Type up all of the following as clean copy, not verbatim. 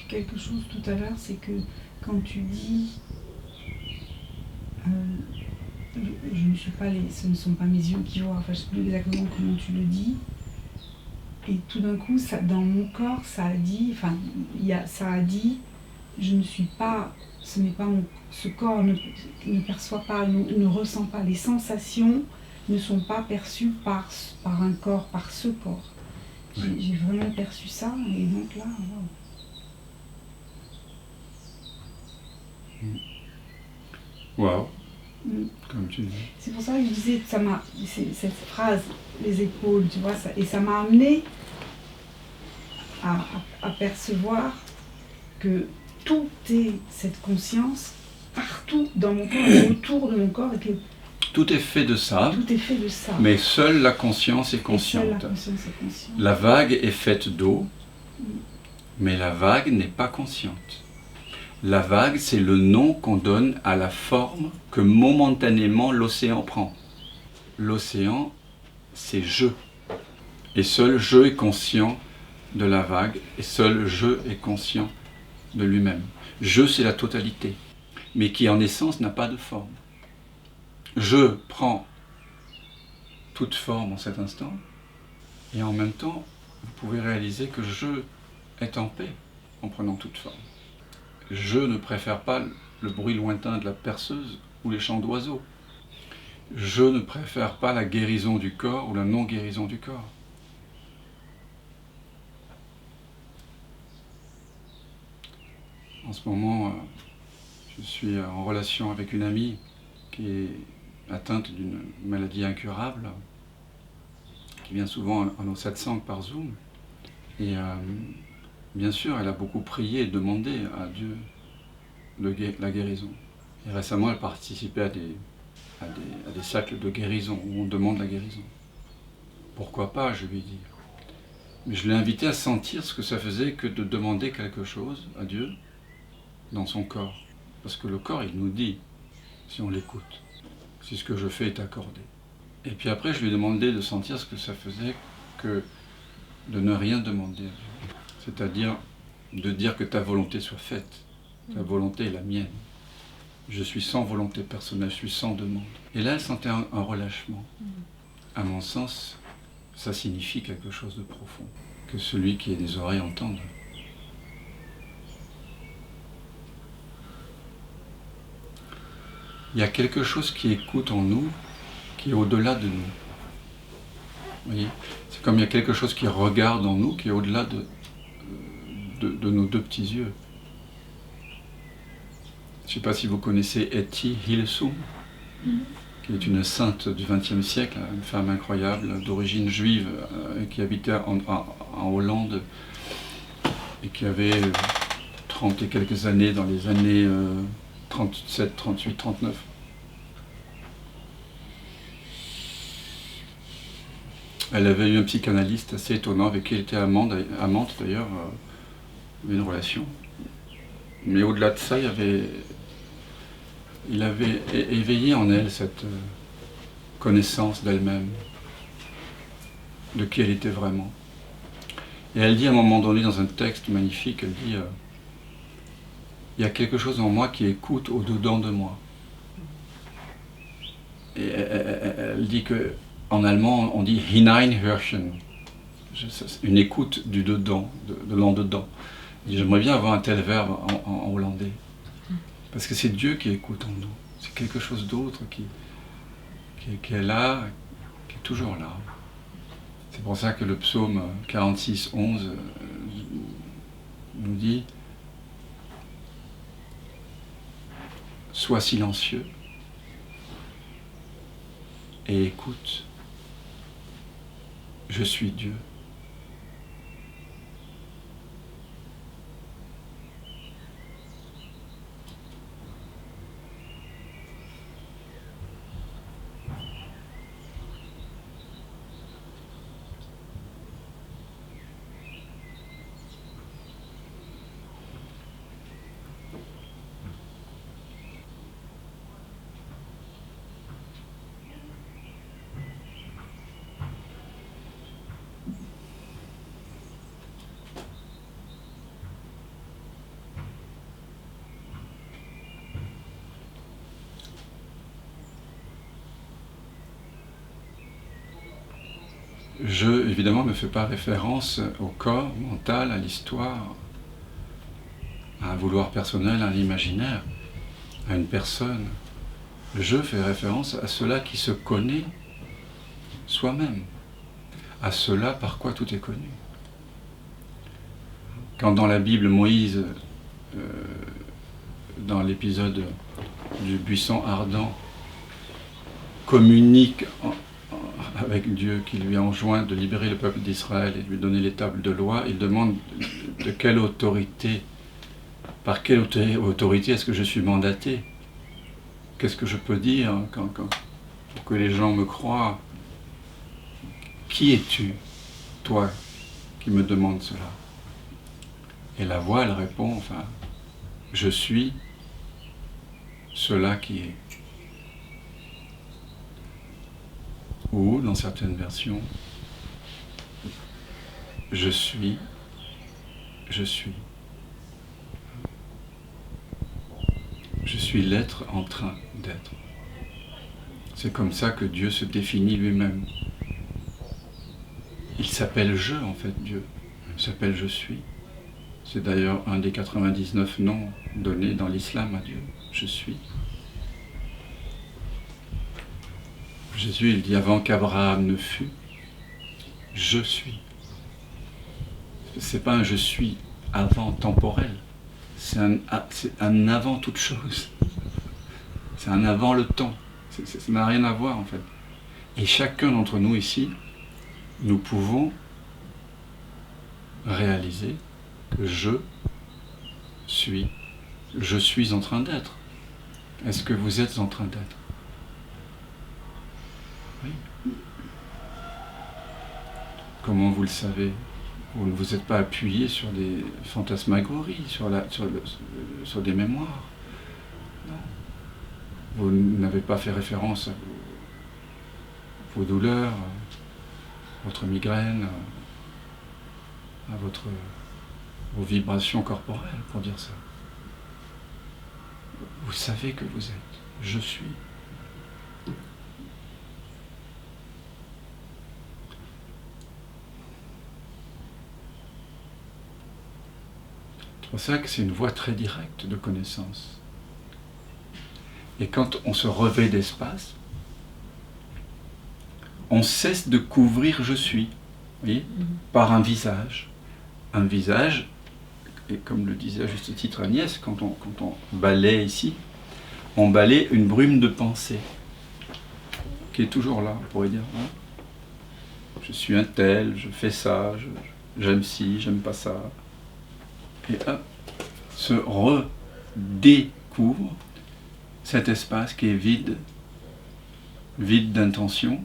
quelque chose tout à l'heure, c'est que quand tu dis je ne suis pas ce ne sont pas mes yeux qui voient, enfin je ne sais plus exactement comment tu le dis, et tout d'un coup ça, dans mon corps ça a dit, ça a dit je ne suis pas, ce n'est pas ce corps ne perçoit pas, ne ressent pas, les sensations ne sont pas perçues par un corps, par ce corps. J'ai vraiment perçu ça, et donc là, waouh. Wow. Comme tu dis. C'est pour ça que je disais, cette phrase, les épaules, tu vois, et ça m'a amené à percevoir que tout est cette conscience partout dans mon corps et autour de mon corps, et que tout est fait de ça. Tout est fait de ça. Mais seule la conscience est consciente. La vague est faite d'eau, mais la vague n'est pas consciente. La vague, c'est le nom qu'on donne à la forme que momentanément l'océan prend. L'océan, c'est je. Et seul je est conscient de la vague, et seul je est conscient de lui-même. Je, c'est la totalité, mais qui en essence n'a pas de forme. Je prends toute forme en cet instant, et en même temps, vous pouvez réaliser que je est en paix en prenant toute forme. Je ne préfère pas le bruit lointain de la perceuse ou les chants d'oiseaux. Je ne préfère pas la guérison du corps ou la non-guérison du corps. En ce moment, je suis en relation avec une amie qui est atteinte d'une maladie incurable, qui vient souvent en 700 par Zoom. Et bien sûr, elle a beaucoup prié et demandé à Dieu la guérison. Et récemment, elle participait à des cercles de guérison où on demande la guérison. Pourquoi pas, je lui ai dit. Mais je l'ai invité à sentir ce que ça faisait que de demander quelque chose à Dieu dans son corps. Parce que le corps, il nous dit, si on l'écoute, si ce que je fais est accordé. Et puis après, je lui ai demandé de sentir ce que ça faisait que de ne rien demander à Dieu. C'est-à-dire de dire que ta volonté soit faite. Ta volonté est la mienne. Je suis sans volonté personnelle, je suis sans demande. Et là, elle sentait un relâchement. À mon sens, ça signifie quelque chose de profond. Que celui qui a des oreilles entende. Il y a quelque chose qui écoute en nous, qui est au-delà de nous. Vous voyez ? C'est comme il y a quelque chose qui regarde en nous, qui est au-delà de nos deux petits yeux. Je ne sais pas si vous connaissez Etty Hillesum, qui est une sainte du XXe siècle, une femme incroyable, d'origine juive, qui habitait en Hollande, et qui avait 30 et quelques années, dans les années 37, 38, 39. Elle avait eu un psychanalyste assez étonnant, avec qui elle était amante d'ailleurs, une relation. Mais au-delà de ça, il avait éveillé en elle cette connaissance d'elle-même, de qui elle était vraiment. Et elle dit à un moment donné dans un texte magnifique, elle dit il y a quelque chose en moi qui écoute au-dedans de moi. Et elle dit que en allemand on dit Hineinhörchen, une écoute du dedans, de l'en-dedans. J'aimerais bien avoir un tel verbe en hollandais. Parce que c'est Dieu qui écoute en nous. C'est quelque chose d'autre qui est là, qui est toujours là. C'est pour ça que le psaume 46, 11 nous dit « Sois silencieux et écoute, je suis Dieu. » Je, évidemment, ne fais pas référence au corps mental, à l'histoire, à un vouloir personnel, à l'imaginaire, à une personne. Je fais référence à cela qui se connaît soi-même, à cela par quoi tout est connu. Quand dans la Bible, Moïse, dans l'épisode du buisson ardent, communique avec Dieu qui lui enjoint de libérer le peuple d'Israël et de lui donner les tables de loi, il demande de quelle autorité, par quelle autorité est-ce que je suis mandaté? Qu'est-ce que je peux dire pour que les gens me croient? Qui es-tu, toi, qui me demandes cela? Et la voix, elle répond, enfin, je suis cela qui est. Ou, dans certaines versions, je suis. Je suis l'être en train d'être. C'est comme ça que Dieu se définit lui-même. Il s'appelle je, en fait, Dieu. Il s'appelle je suis. C'est d'ailleurs un des 99 noms donnés dans l'islam à Dieu. Je suis. Jésus, il dit, avant qu'Abraham ne fût, je suis. C'est pas un je suis avant temporel. C'est un avant toute chose. C'est un avant le temps. Ça n'a rien à voir, en fait. Et chacun d'entre nous ici, nous pouvons réaliser que je suis en train d'être. Est-ce que vous êtes en train d'être? Oui. Comment vous le savez? Vous ne vous êtes pas appuyé sur des fantasmagories, sur des mémoires. Non. Vous n'avez pas fait référence à vos douleurs, à votre migraine, à vos vibrations corporelles, pour dire ça. Vous savez que vous êtes. Je suis. C'est pour ça que c'est une voie très directe de connaissance. Et quand on se revêt d'espace, on cesse de couvrir je suis, vous voyez, par un visage. Un visage, et comme le disait à juste titre Agnès, quand on balaie ici, on balaie une brume de pensée, qui est toujours là, on pourrait dire. Hein, je suis un tel, je fais ça, j'aime ci, j'aime pas ça. Et hop, se redécouvre cet espace qui est vide d'intention.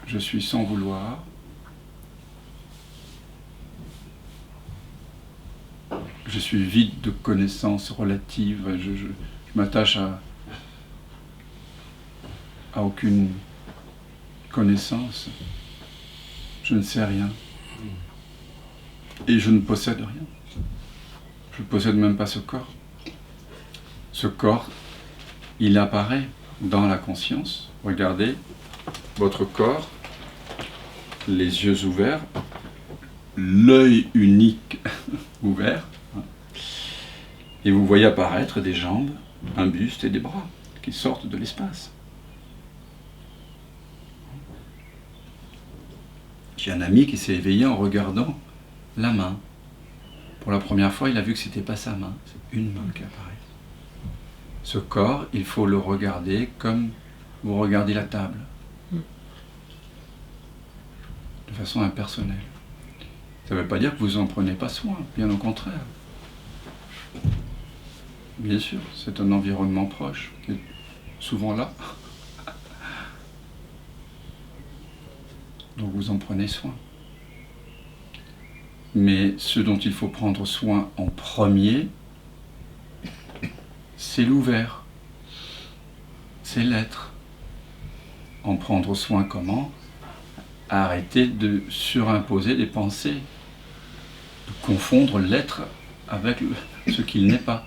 Je suis sans vouloir. Je suis vide de connaissances relatives. Je m'attache à aucune connaissance. Je ne sais rien. Et je ne possède rien. Je ne possède même pas ce corps. Ce corps, il apparaît dans la conscience. Regardez, votre corps, les yeux ouverts, l'œil unique ouvert, et vous voyez apparaître des jambes, un buste et des bras qui sortent de l'espace. J'ai un ami qui s'est éveillé en regardant la main. Pour la première fois, il a vu que ce n'était pas sa main, c'est une main qui apparaît. Ce corps, il faut le regarder comme vous regardez la table, de façon impersonnelle. Ça ne veut pas dire que vous n'en prenez pas soin, bien au contraire. Bien sûr, c'est un environnement proche, qui est souvent là. Donc vous en prenez soin. Mais ce dont il faut prendre soin en premier, c'est l'ouvert, c'est l'être. En prendre soin comment? Arrêter de surimposer des pensées, de confondre l'être avec ce qu'il n'est pas.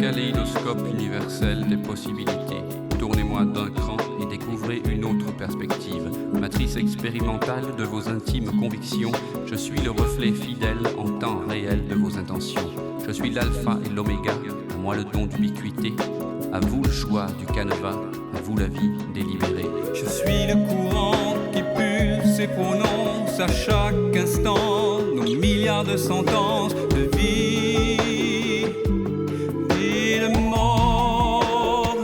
kaléidoscope universel des possibilités. Tournez-moi d'un cran et découvrez une autre perspective. Matrice expérimentale de vos intimes convictions, je suis le reflet fidèle en temps réel de vos intentions. Je suis l'alpha et l'oméga, à moi le don d'ubiquité. À vous le choix du canevas, à vous la vie délibérée. Je suis le courant qui pulse et prononce à chaque instant nos milliards de sentences de vie et de mort.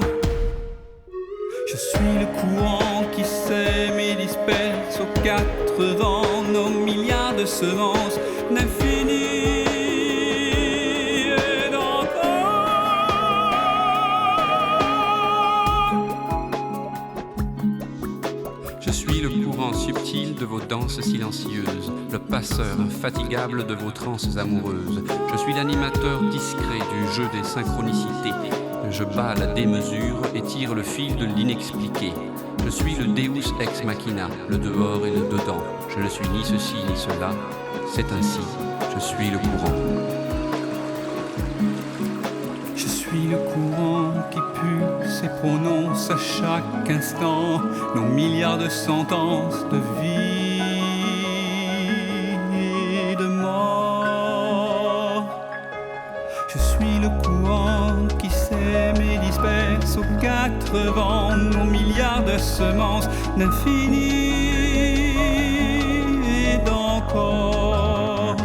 Je suis le courant qui sème et disperse aux quatre vents nos milliards de semences d'infini. Je suis le courant subtil de vos danses silencieuses, le passeur infatigable de vos transes amoureuses. Je suis l'animateur discret du jeu des synchronicités. Je bats la démesure et tire le fil de l'inexpliqué. Je suis le Deus ex machina, le dehors et le dedans. Je ne suis ni ceci ni cela, c'est ainsi, je suis le courant. Je suis le courant qui pulse et prononce à chaque instant nos milliards de sentences de vie et de mort. Je suis le courant qui sème et disperse aux quatre vents nos milliards de semences d'infini et d'encore.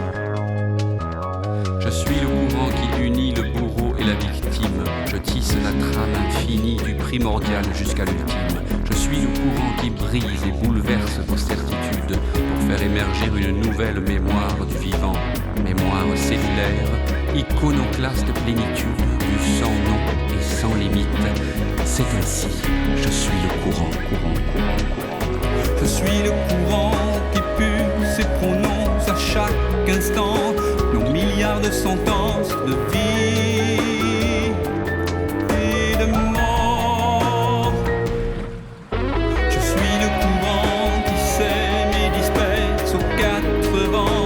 Je suis le courant qui unit le bourreau et la victime. Je tisse la trame infinie du primordial jusqu'à l'ultime. Je suis le courant qui brise et bouleverse vos certitudes pour faire émerger une nouvelle mémoire du vivant. Mémoire cellulaire, iconoclaste plénitude du sans nom et sans limite. C'est ainsi, je suis le courant. Je suis le courant qui pulse et prononce à chaque instant nos milliards de sentences de vie et de mort. Je suis le courant qui sème et disperse aux quatre vents